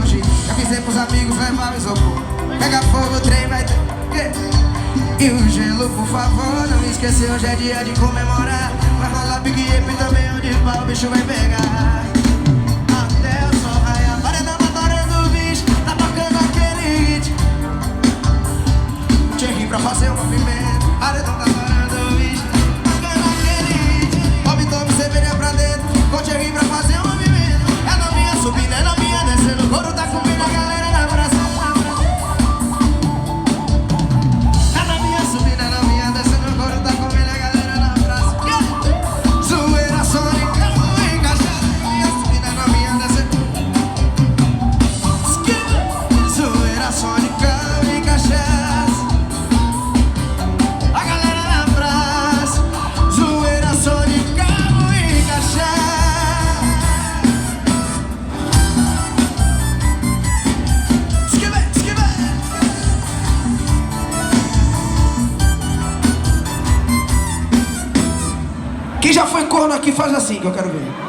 longe. Já avisei pros amigos levar o isopor. Pega fogo, o trem vai ter. E o gelo, por favor, não esqueça, hoje é dia de comemorar. Vai rolar Big Ape também, onde pau o bicho vai pegar. Até o sol raiar, paredão adorando o bicho. Tá tocando aquele hit. Thierry pra fazer o movimento. Paredão tá adorando o bicho. Tocando aquele hit. Bob tome cerveja pra dentro. Com Thierry pra fazer o movimento. É na minha subindo, é na minha descendo. O couro tá comendo a galera na praça. Quem já foi corno aqui faz assim que eu quero ver.